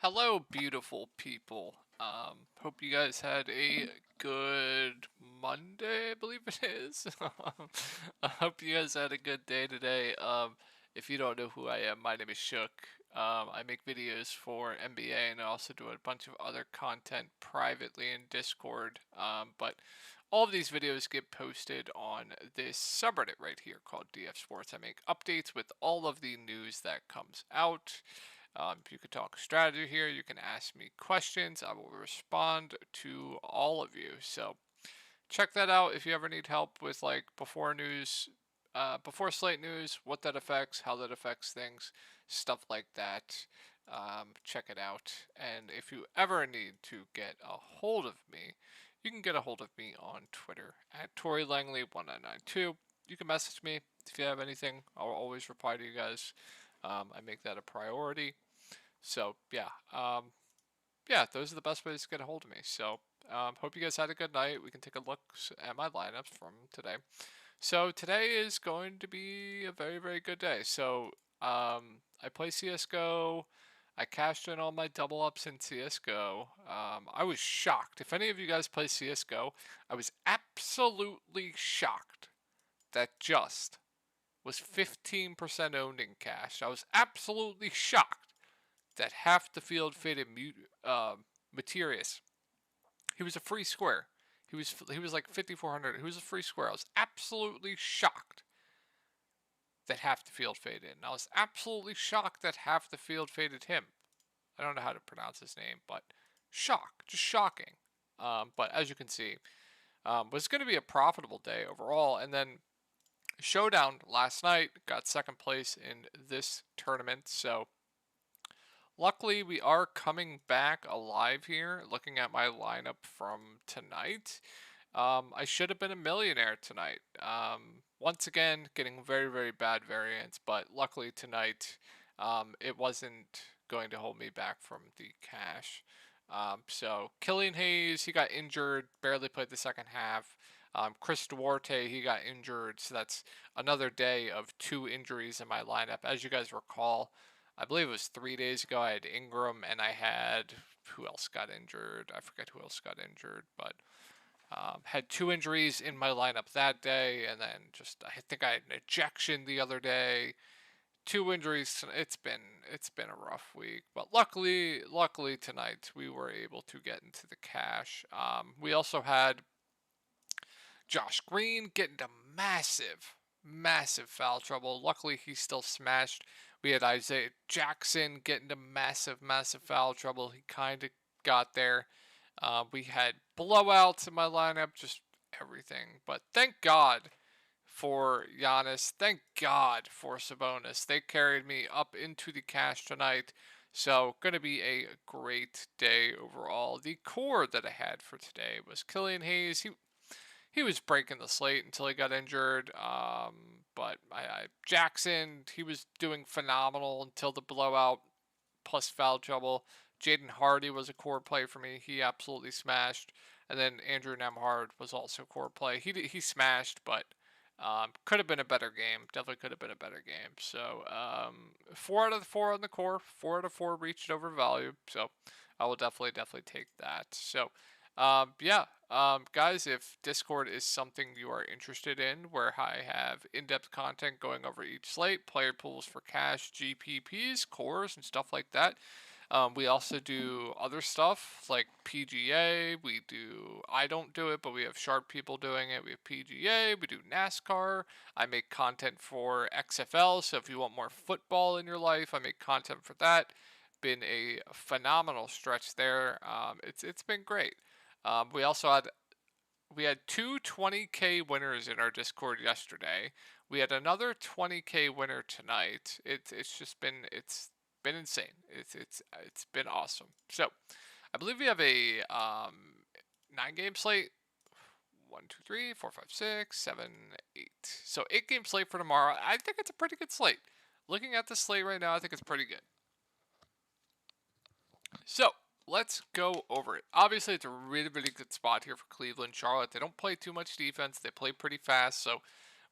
Hello, beautiful people. Hope you guys had a good Monday, I believe it is. I hope you guys had a good day today. If you don't know who I am, my name is Shook. I make videos for NBA and I also do a bunch of other content privately in Discord. But all of these videos get posted on this subreddit right here called DF Sports. I make updates with all of the news that comes out. You could talk strategy here. You can ask me questions. I will respond to all of you. So check that out if you ever need help with like before news, before slate news, what that affects, how that affects things, stuff like that. Check it out. And if you ever need to get a hold of me, you can get a hold of me on Twitter at ToryLangley1992. You can message me if you have anything. I'll always reply to you guys. I make that a priority. So yeah, those are the best ways to get a hold of me. So hope you guys had a good night. We can take a look at my lineups from today. So today is going to be a very very good day. So I play CS:GO. I cashed in all my double ups in CS:GO. I was shocked. If any of you guys play CS:GO, I was absolutely shocked that just was 15% owned in cash. I was absolutely shocked that half the field faded Materius. He was a free square. He was like 5,400. He was a free square. I was absolutely shocked that half the field faded. And I was absolutely shocked that half the field faded him. I don't know how to pronounce his name, but just shocking. But as you can see, was going to be a profitable day overall. And then Showdown last night got second place in this tournament. So luckily, we are coming back alive here. Looking at my lineup from tonight, I should have been a millionaire tonight. Once again, getting very, very bad variance, but luckily tonight, it wasn't going to hold me back from the cash. So Killian Hayes, he got injured, barely played the second half. Chris Duarte, he got injured, so that's another day of two injuries in my lineup. As you guys recall, I believe it was 3 days ago. I had Ingram and I had who else got injured? I forget who else got injured, but had two injuries in my lineup that day, and then just I think I had an ejection the other day. Two injuries. It's been a rough week, but luckily tonight we were able to get into the cash. We also had Josh Green get into massive foul trouble. Luckily, he still smashed. We had Isaiah Jackson get into massive foul trouble. He kind of got there. We had blowouts in my lineup, just everything. But thank God for Giannis. Thank God for Sabonis. They carried me up into the cash tonight. So, going to be a great day overall. The core that I had for today was Killian Hayes. He was breaking the slate until he got injured. But Jackson, he was doing phenomenal until the blowout plus foul trouble. Jaden Hardy was a core play for me. He absolutely smashed. And then Andrew Nemhard was also core play. He smashed, but could have been a better game. Definitely could have been a better game. So 4 out of 4 on the core. 4 out of 4 reached over value. So I will definitely take that. So yeah, guys, if Discord is something you are interested in, where I have in-depth content going over each slate, player pools for cash, GPPs, cores, and stuff like that. We also do other stuff like PGA. I don't do it, but we have sharp people doing it. We have PGA, we do NASCAR. I make content for XFL, so if you want more football in your life, I make content for that. Been a phenomenal stretch there. It's been great. We also had two 20K winners in our Discord yesterday. We had another 20K winner tonight. It's been insane. It's been awesome. So I believe we have a 9 game slate. 1, 2, 3, 4, 5, 6, 7, 8. So 8 game slate for tomorrow. I think it's a pretty good slate. Looking at the slate right now, I think it's pretty good. So let's go over it. Obviously, it's a really good spot here for Cleveland. Charlotte, they don't play too much defense. They play pretty fast. So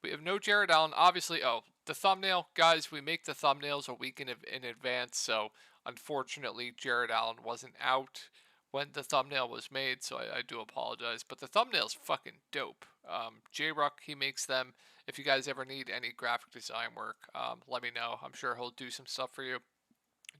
we have no Jared Allen. Obviously, the thumbnail, guys, we make the thumbnails a week in advance. So Unfortunately, Jared Allen wasn't out when the thumbnail was made, so I do apologize. But the thumbnail's fucking dope. J-Ruck, he makes them. If you guys ever need any graphic design work, let me know. I'm sure he'll do some stuff for you.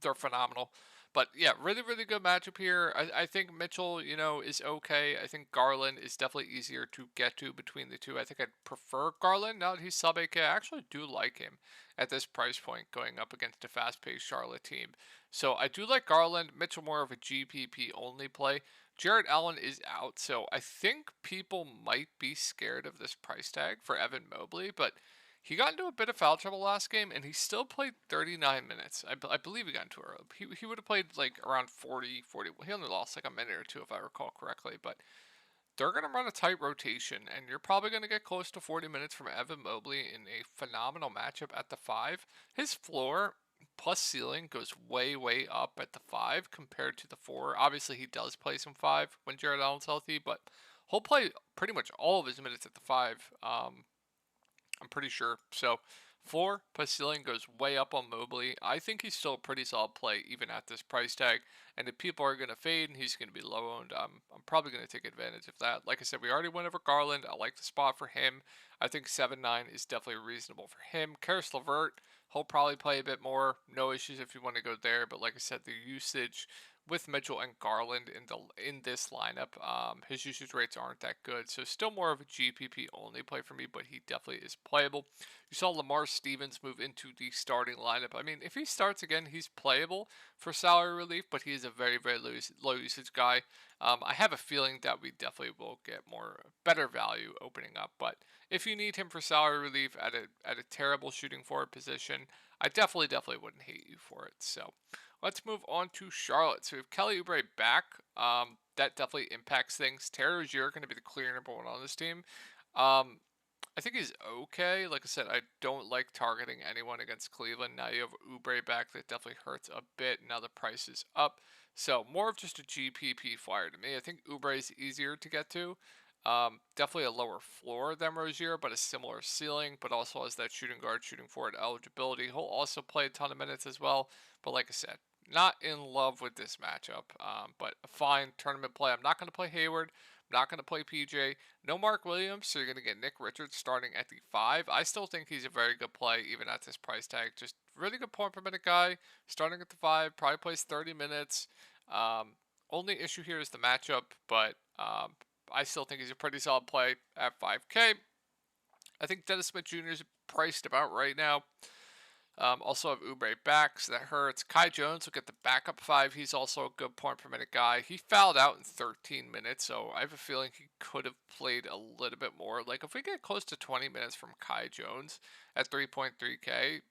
They're phenomenal. But yeah, really, really good matchup here. I think Mitchell, is okay. I think Garland is definitely easier to get to between the two. I think I'd prefer Garland now that he's sub 8K. I actually do like him at this price point going up against a fast paced Charlotte team. So I do like Garland. Mitchell more of a GPP only play. Jared Allen is out, so I think people might be scared of this price tag for Evan Mobley, but he got into a bit of foul trouble last game, and he still played 39 minutes. I believe he got into a he would have played like around 40. He only lost like a minute or two if I recall correctly, but they're going to run a tight rotation, and you're probably going to get close to 40 minutes from Evan Mobley in a phenomenal matchup at the 5. His floor plus ceiling goes way, way up at the 5 compared to the 4. Obviously, he does play some 5 when Jared Allen's healthy, but he'll play pretty much all of his minutes at the 5. I'm pretty sure. So, 4 plus ceiling goes way up on Mobley. I think he's still a pretty solid play even at this price tag. And if people are going to fade and he's going to be low owned, I'm probably going to take advantage of that. Like I said, we already went over Garland. I like the spot for him. I think 7-9 is definitely reasonable for him. Karis LeVert, he'll probably play a bit more. No issues if you want to go there. But like I said, the usage with Mitchell and Garland in this lineup, his usage rates aren't that good. So still more of a GPP only play for me, but he definitely is playable. You saw Lamar Stevens move into the starting lineup. I mean, if he starts again, he's playable for salary relief, but he is a very, very low usage guy. I have a feeling that we definitely will get better value opening up. But if you need him for salary relief at a terrible shooting forward position, I definitely wouldn't hate you for it. So let's move on to Charlotte. So we have Kelly Oubre back. That definitely impacts things. Terry Rozier going to be the clear number one on this team. I think he's okay. Like I said, I don't like targeting anyone against Cleveland. Now you have Oubre back. That definitely hurts a bit. Now the price is up. So more of just a GPP flyer to me. I think Oubre is easier to get to. Definitely a lower floor than Rozier, but a similar ceiling, but also has that shooting guard, shooting forward eligibility. He'll also play a ton of minutes as well. But like I said, not in love with this matchup, but a fine tournament play. I'm not going to play Hayward. I'm not going to play PJ. No Mark Williams, so you're going to get Nick Richards starting at the 5. I still think he's a very good play, even at this price tag. Just really good point per minute guy, starting at the 5, probably plays 30 minutes. Only issue here is the matchup, but I still think he's a pretty solid play at 5K. I think Dennis Smith Jr. is priced about right now. Also have Oubre back, so that hurts. Kai Jones will get the backup 5. He's also a good point per minute guy. He fouled out in 13 minutes, so I have a feeling he could have played a little bit more. Like, if we get close to 20 minutes from Kai Jones at 3.3K,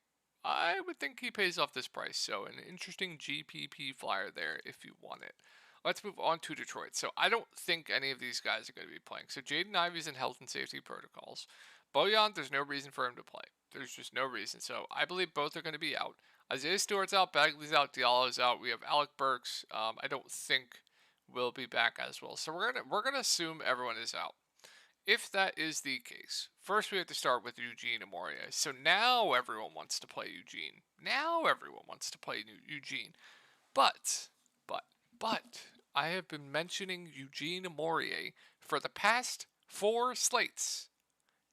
I would think he pays off this price. So an interesting GPP flyer there if you want it. Let's move on to Detroit. So I don't think any of these guys are going to be playing. So Jaden Ivey's in health and safety protocols. Bojan, there's no reason for him to play. There's just no reason. So I believe both are going to be out. Isaiah Stewart's out, Bagley's out, Diallo's out. We have Alec Burks. I don't think will be back as well. So we're gonna assume everyone is out. If that is the case, first we have to start with Eugene Amoria. So now everyone wants to play Eugene. Now everyone wants to play Eugene. But, but, I have been mentioning Eugene Amoria for the past 4 slates.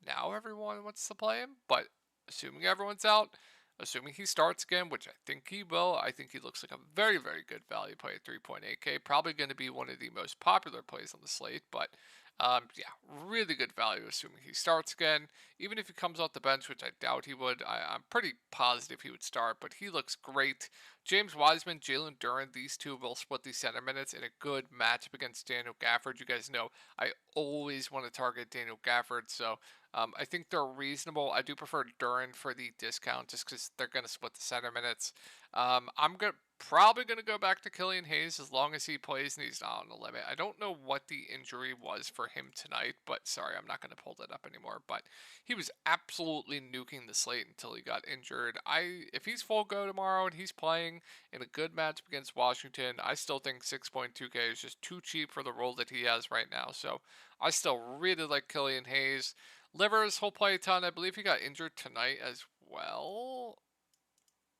Now everyone wants to play him, but assuming everyone's out, assuming he starts again, which I think he will, I think he looks like a very, very good value play at 3.8K. Probably going to be one of the most popular plays on the slate, but yeah, really good value assuming he starts again. Even if he comes off the bench, which I doubt he would, I'm pretty positive he would start, but he looks great. James Wiseman, Jalen Duren, these two will split the center minutes in a good matchup against Daniel Gafford. You guys know I always want to target Daniel Gafford, so I think they're reasonable. I do prefer Duren for the discount just because they're going to split the center minutes. I'm probably going to go back to Killian Hayes as long as he plays and he's not on the limit. I don't know what the injury was for him tonight, but sorry, I'm not going to pull that up anymore. But he was absolutely nuking the slate until he got injured. If he's full go tomorrow and he's playing in a good matchup against Washington, I still think 6.2K is just too cheap for the role that he has right now. So I still really like Killian Hayes. Livers, he'll play a ton. I believe he got injured tonight as well.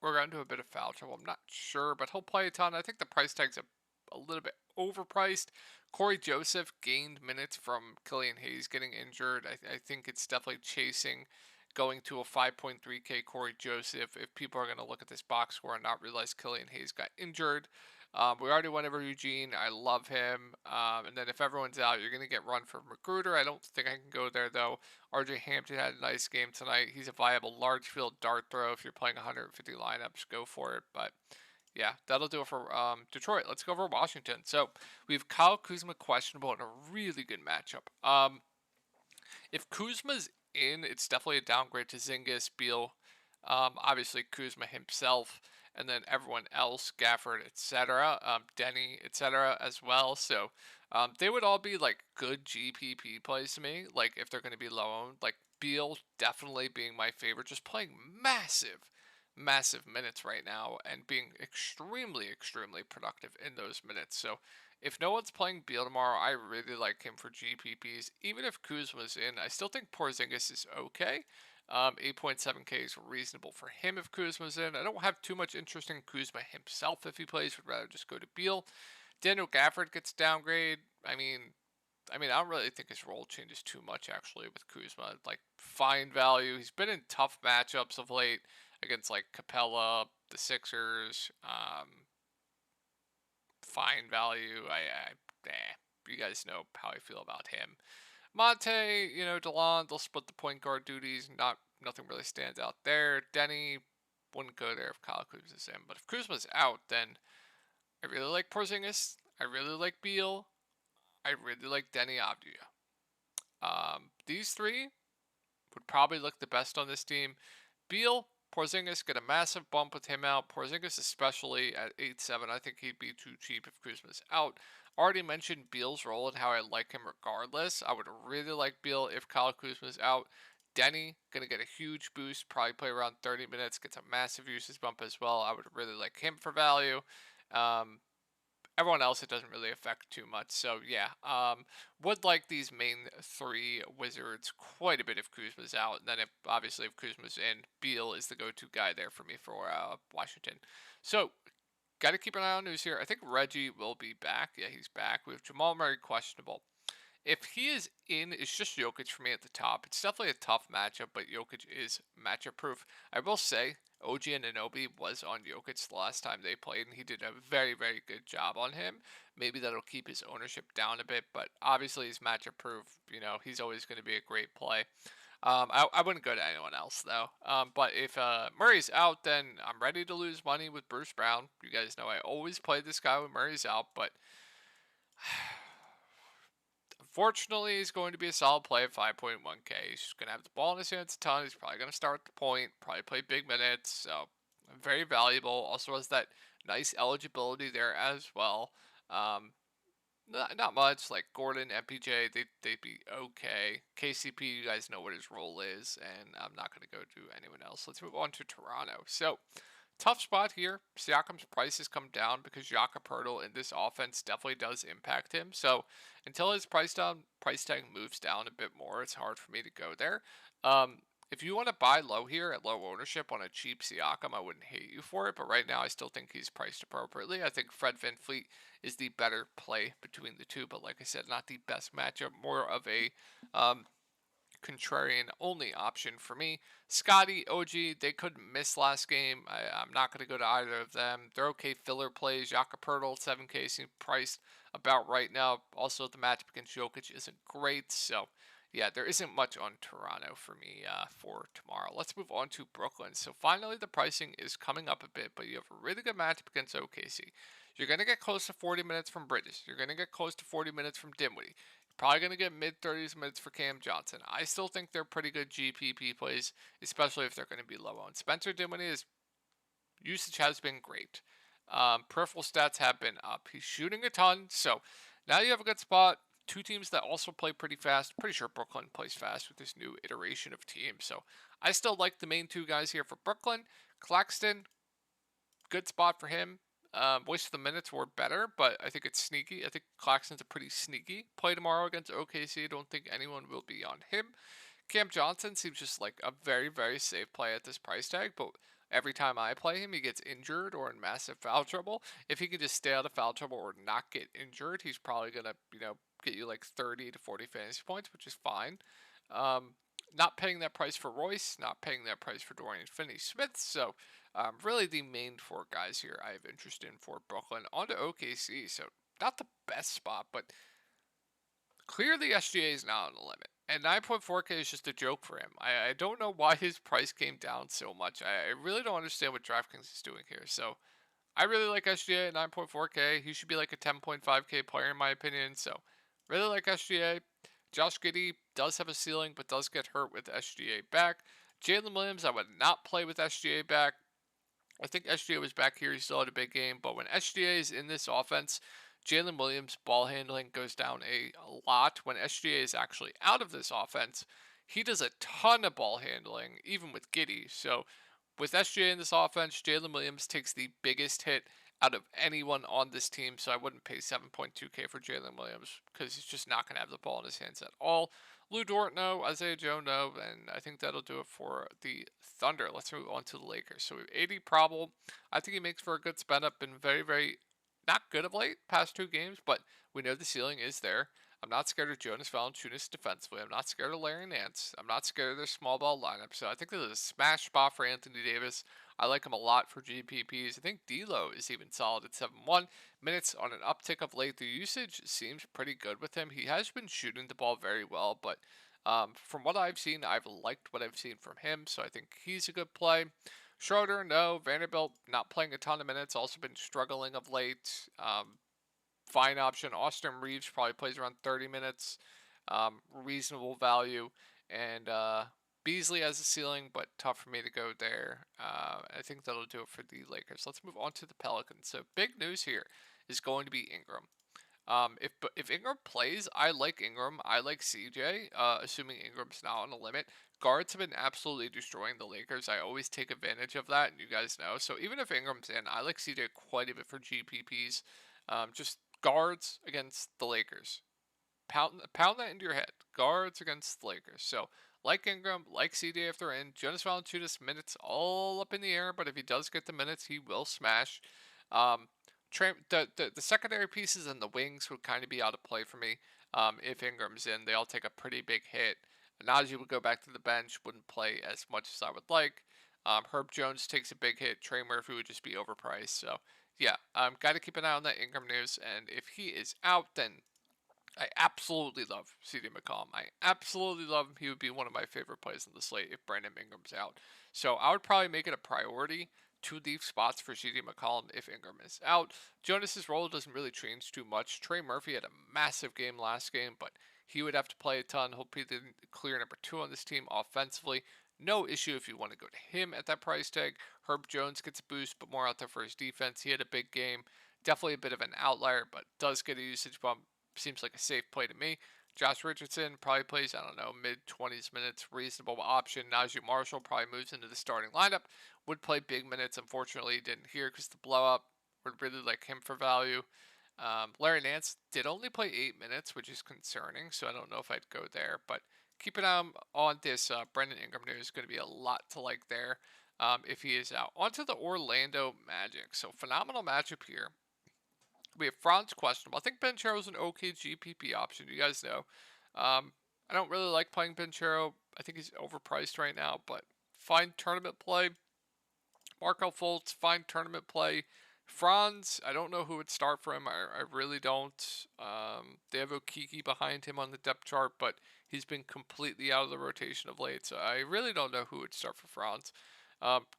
We're going to a bit of foul trouble. I'm not sure, but he'll play a ton. I think the price tag's a little bit overpriced. Corey Joseph gained minutes from Killian Hayes getting injured. I think it's definitely chasing going to a 5.3K Corey Joseph if people are going to look at this box score and not realize Killian Hayes got injured. We already went over Eugene. I love him. And then if everyone's out, you're going to get run for Magruder. I don't think I can go there, though. RJ Hampton had a nice game tonight. He's a viable large field dart throw. If you're playing 150 lineups, go for it. But yeah, that'll do it for Detroit. Let's go over Washington. So we have Kyle Kuzma questionable in a really good matchup. If Kuzma's in, it's definitely a downgrade to Zingis, Beal, obviously Kuzma himself, and then everyone else, Gafford, etc., Denny, etc., as well. So they would all be like good GPP plays to me. Like if they're going to be low owned, like Beal definitely being my favorite, just playing massive minutes right now and being extremely productive in those minutes. So if no one's playing Beal tomorrow, I really like him for GPPs. Even if Kuzma's in, I still think Porzingis is okay. 8.7K is reasonable for him if Kuzma's in. I don't have too much interest in Kuzma himself if he plays. Would rather just go to Beal. Daniel Gafford gets downgrade. I don't really think his role changes too much actually with Kuzma. Like fine value. He's been in tough matchups of late against like Capella, the Sixers. Fine value. You guys know how I feel about him. Monte, DeLon, they'll split the point guard duties. Nothing really stands out there. Denny wouldn't go there if Kyle Kuzma's in, but if Kuzma's out, then I really like Porzingis. I really like Beal. I really like Denny Avdija. These three would probably look the best on this team. Beal, Porzingis get a massive bump with him out. Porzingis especially at 8.7. I think he'd be too cheap if Kuzma's out. Already mentioned Beal's role and how I like him regardless. I would really like Beal if Kyle Kuzma's out. Denny, going to get a huge boost, probably play around 30 minutes, gets a massive usage bump as well. I would really like him for value. Everyone else, it doesn't really affect too much. So yeah, would like these main three Wizards quite a bit if Kuzma's out. And then if Kuzma's in, Beal is the go-to guy there for me for Washington. So got to keep an eye on news here. I think Reggie will be back. Yeah, he's back. We have Jamal Murray questionable. If he is in, it's just Jokic for me at the top. It's definitely a tough matchup, but Jokic is matchup proof. I will say, OG Anunoby was on Jokic the last time they played, and he did a very good job on him. Maybe that'll keep his ownership down a bit, but obviously he's matchup proof. He's always going to be a great play. I wouldn't go to anyone else, though. But if Murray's out, then I'm ready to lose money with Bruce Brown. You guys know I always play this guy when Murray's out, but unfortunately, he's going to be a solid play at 5.1K. He's going to have the ball in his hands a ton. He's probably going to start at the point, probably play big minutes. So, very valuable. Also has that nice eligibility there as well. Not much. Like Gordon, MPJ, they'd be okay. KCP, you guys know what his role is, and I'm not going to go to anyone else. Let's move on to Toronto. So, tough spot here. Siakam's price has come down because Jakob Poeltl in this offense definitely does impact him. So until his price tag moves down a bit more, it's hard for me to go there. If you want to buy low here at low ownership on a cheap Siakam, I wouldn't hate you for it. But right now, I still think he's priced appropriately. I think Fred VanVleet is the better play between the two. But like I said, not the best matchup. More of a contrarian only option for me. Scotty, OG, they couldn't miss last game. I'm not going to go to either of them. They're okay filler plays. Jakob Poeltl, 7K seems priced about right now. Also, the matchup against Jokic isn't great. So, yeah, there isn't much on Toronto for me for tomorrow. Let's move on to Brooklyn. So, finally, the pricing is coming up a bit, but you have a really good matchup against OKC. You're going to get close to 40 minutes from Bridges. You're going to get close to 40 minutes from Dinwiddie. Probably going to get mid-30s minutes for Cam Johnson. I still think they're pretty good GPP plays, especially if they're going to be low owned. Spencer Dinwiddie's usage has been great. Peripheral stats have been up. He's shooting a ton, so now you have a good spot. Two teams that also play pretty fast. Pretty sure Brooklyn plays fast with this new iteration of teams. So I still like the main two guys here for Brooklyn. Claxton, good spot for him. Wish the minutes were better, but I think it's sneaky. I think Claxton's a pretty sneaky play tomorrow against OKC. I don't think anyone will be on him. Cam Johnson seems just like a very safe play at this price tag, but every time I play him, he gets injured or in massive foul trouble. If he can just stay out of foul trouble or not get injured, he's probably gonna, get you like 30 to 40 fantasy points, which is fine. Um, Not paying that price for Royce, not paying that price for Dorian Finney-Smith. So, really the main four guys here I have interest in for Brooklyn. On to OKC. So, not the best spot, but clearly SGA is not on the limit. And 9.4K is just a joke for him. I don't know why his price came down so much. I really don't understand what DraftKings is doing here. So, I really like SGA at 9.4K. He should be like a 10.5K player in my opinion. So, really like SGA. Josh Giddey does have a ceiling, but does get hurt with SGA back. Jalen Williams, I would not play with SGA back. I think SGA was back here. He still had a big game, but when SGA is in this offense, Jalen Williams' ball handling goes down a lot. When SGA is actually out of this offense, he does a ton of ball handling, even with Giddey. So with SGA in this offense, Jalen Williams takes the biggest hit out of anyone on this team. So I wouldn't pay 7.2K for Jalen Williams because he's just not going to have the ball in his hands at all. Lou Dort, no. Isaiah Joe, no. And I think that'll do it for the Thunder. Let's move on to the Lakers. So we have 80 probable. I think he makes for a good spend up. Been very, very not good of late, past two games, but we know the ceiling is there. I'm not scared of Jonas Valanciunas defensively. I'm not scared of Larry Nance. I'm not scared of their small ball lineup. So I think this is a smash spot for Anthony Davis. I like him a lot for GPPs. I think D'Lo is even solid at 7-1 minutes on an uptick of late. The usage seems pretty good with him. He has been shooting the ball very well, but from what I've seen, I've liked what I've seen from him. So I think he's a good play. Schroeder, no. Vanderbilt, not playing a ton of minutes. Also been struggling of late. Fine option. Austin Reeves probably plays around 30 minutes. Reasonable value. And Beasley has a ceiling, but tough for me to go there. I think that'll do it for the Lakers. Let's move on to the Pelicans. So big news here is going to be Ingram. If Ingram plays, I like Ingram. I like CJ, assuming Ingram's not on the limit. Guards have been absolutely destroying the Lakers. I always take advantage of that, and you guys know. So even if Ingram's in, I like CJ quite a bit for GPPs. Just guards against the Lakers. Pound that into your head. Guards against the Lakers. So like Ingram, like CJ if they're in. Jonas Valanciunas minutes all up in the air, but if he does get the minutes, he will smash. Um, the secondary pieces and the wings would kind of be out of play for me. If Ingram's in, they all take a pretty big hit. Najee would go back to the bench, wouldn't play as much as I would like. Herb Jones takes a big hit. Trey Murphy would just be overpriced. So yeah, got to keep an eye on that Ingram news. And if he is out, then I absolutely love CJ McCollum. I absolutely love him. He would be one of my favorite plays on the slate if Brandon Ingram's out. So I would probably make it a priority to leave spots for CJ McCollum if Ingram is out. Jonas's role doesn't really change too much. Trey Murphy had a massive game last game, but he would have to play a ton. Hope he didn't clear number two on this team offensively. No issue if you want to go to him at that price tag. Herb Jones gets a boost, but more out there for his defense. He had a big game. Definitely a bit of an outlier, but does get a usage bump. Seems like a safe play to me. Josh Richardson probably plays, I don't know, mid 20s minutes, reasonable option. Najee Marshall probably moves into the starting lineup. Would play big minutes. Unfortunately, didn't hear because the blow up. Would really like him for value. Larry Nance did only play 8 minutes, which is concerning, so I don't know if I'd go there. But keep an eye on this Brendan Ingram news. Going to be a lot to like there if he is out. On to the Orlando Magic. So phenomenal matchup here. We have Franz questionable. I think Banchero's an okay GPP option. You guys know. I don't really like playing Banchero. I think he's overpriced right now, but fine tournament play. Marco Fultz, fine tournament play. Franz, I don't know who would start for him. I really don't. They have Okiki behind him on the depth chart, but he's been completely out of the rotation of late, so I really don't know who would start for Franz.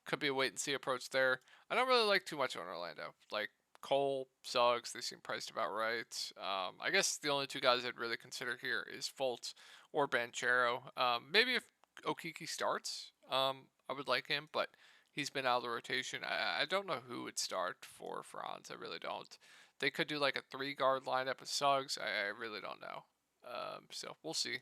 Could be a wait and see approach there. I don't really like too much on Orlando. Like Cole, Suggs, they seem priced about right. I guess the only two guys I'd really consider here is Fultz or Banchero. Maybe if Okiki starts, I would like him, but he's been out of the rotation. I don't know who would start for Franz. I really don't. They could do like a 3-guard lineup with Suggs. I really don't know. So we'll see.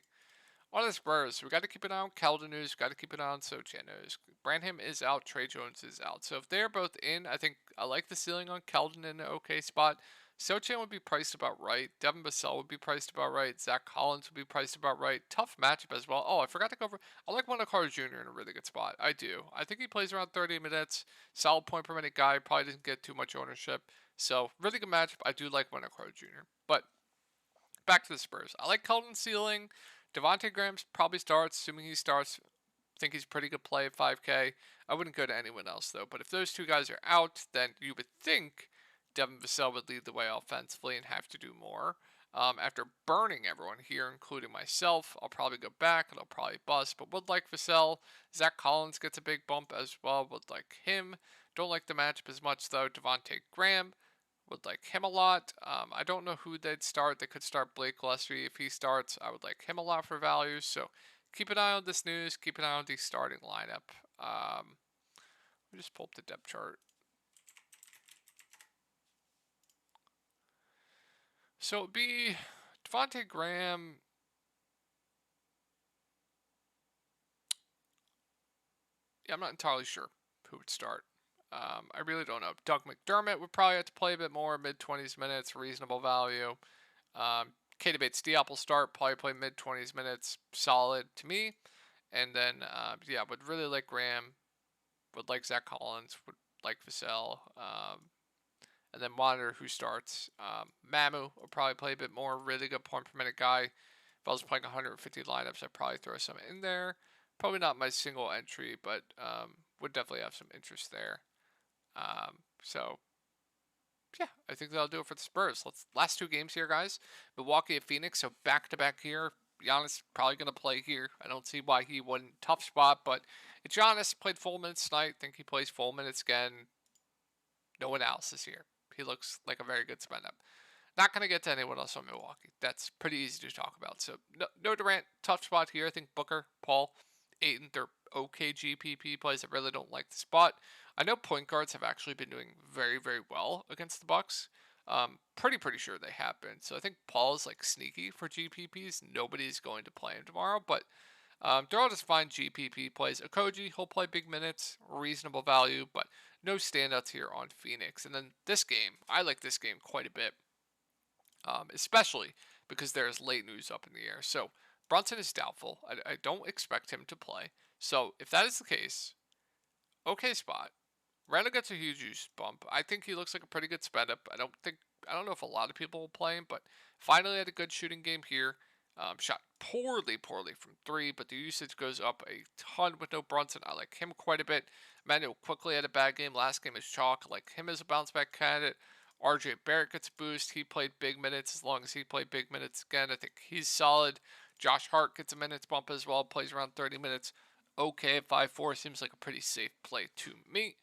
On the Spurs, we got to keep an eye on Keldon news. Got to keep an eye on Sochan news. Branham is out. Trey Jones is out. So if they're both in, I think I like the ceiling on Keldon in an okay spot. Sochan would be priced about right. Devin Vassell would be priced about right. Zach Collins would be priced about right. Tough matchup as well. Oh, I forgot to go over. I like Wendell Carter Jr. in a really good spot. I do. I think he plays around 30 minutes. Solid point per minute guy. Probably doesn't get too much ownership. So, really good matchup. I do like Wendell Carter Jr. But back to the Spurs. I like Keldon Ceiling. Devontae Graham's probably starts, assuming he starts. Think he's a pretty good play at 5K. I wouldn't go to anyone else though. But if those two guys are out, then you would think Devin Vassell would lead the way offensively and have to do more. After burning everyone here, including myself, I'll probably go back and I'll probably bust. But would like Vassell. Zach Collins gets a big bump as well. Would like him. Don't like the matchup as much though. Devontae Graham. Would like him a lot. I don't know who they'd start. They could start Blake Gillespie. If he starts, I would like him a lot for value. So keep an eye on this news. Keep an eye on the starting lineup. Let me just pull up the depth chart. So it'd be Devontae Graham. Yeah, I'm not entirely sure who would start. I really don't know. Doug McDermott would probably have to play a bit more, mid 20s minutes, reasonable value. Keita Bates-Diop will start, probably play mid 20s minutes, solid to me. And then, yeah, would really like Graham, would like Zach Collins, would like Vassell, and then monitor who starts. Mamu will probably play a bit more, really good point per minute guy. If I was playing 150 lineups, I'd probably throw some in there. Probably not my single entry, but would definitely have some interest there. So yeah, I think that'll do it for the Spurs. Last two games here, guys. Milwaukee at Phoenix, so back to back here. Giannis probably gonna play here. I don't see why he wouldn't. Tough spot, but it's Giannis played full minutes tonight. Think he plays full minutes again. No analysis here. He looks like a very good spend up. Not going to get to anyone else on Milwaukee. That's pretty easy to talk about. So, no Durant. Tough spot here. I think Booker, Paul, Ayton, they're okay GPP plays. I really don't like the spot. I know point guards have actually been doing very, very well against the Bucks. Pretty sure they have been. So I think Paul's like sneaky for GPPs. Nobody's going to play him tomorrow, but they're all just fine GPP plays. Okogie, he'll play big minutes, reasonable value, but no standouts here on Phoenix. And then this game, I like this game quite a bit, especially because there's late news up in the air. So Brunson is doubtful. I don't expect him to play. So if that is the case, okay spot. Randall gets a huge use bump. I think he looks like a pretty good spend up. I don't know if a lot of people will play him, but finally had a good shooting game here. Shot poorly from three, but the usage goes up a ton with no Brunson. I like him quite a bit. Manuel quickly had a bad game. Last game is chalk. I like him as a bounce back candidate. RJ Barrett gets a boost. He played big minutes. As long as he played big minutes again, I think he's solid. Josh Hart gets a minutes bump as well. Plays around 30 minutes. Okay at 5'4", seems like a pretty safe play to me.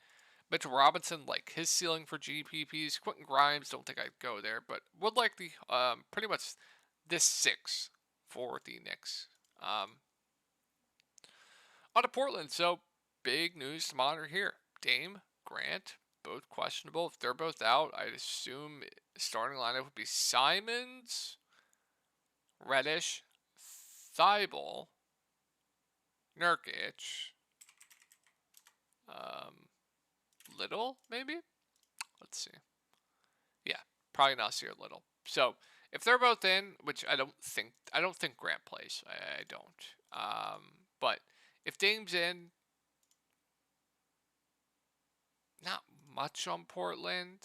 Mitchell Robinson, like his ceiling for GPPs. Quentin Grimes, don't think I'd go there, but would like the pretty much this 6 for the Knicks. On to Portland, so big news to monitor here. Dame, Grant, both questionable. If they're both out, I'd assume starting lineup would be Simons, Reddish, Thibault, Nurkic, Little, maybe? Let's see. Yeah, probably Nasir Little. So if they're both in, which I don't think Grant plays. I don't. But if Dame's in, not much on Portland.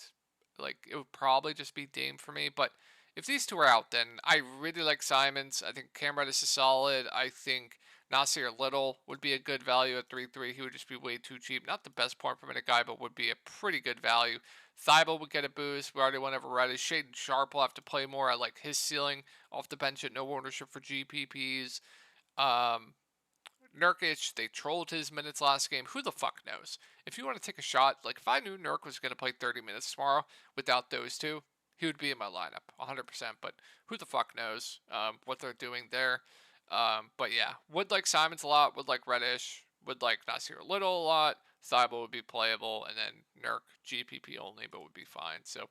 Like it would probably just be Dame for me. But if these two are out, then I really like Simons. I think Cam Reddish is solid. I think Nasir Little would be a good value at 3-3. He would just be way too cheap. Not the best point per minute guy, but would be a pretty good value. Thibault would get a boost. We already went over Reddish. Shaden Sharp will have to play more. I like his ceiling off the bench at no ownership for GPPs. Nurkic, they trolled his minutes last game. Who the fuck knows? If you want to take a shot, like if I knew Nurk was going to play 30 minutes tomorrow without those two, he would be in my lineup 100%. But who the fuck knows what they're doing there? But yeah, would like Simons a lot, would like Reddish, would like Nasir Little a lot. Thibault would be playable, and then Nurk GPP only, but would be fine. So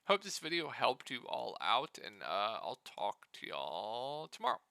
hope this video helped you all out, and I'll talk to y'all tomorrow.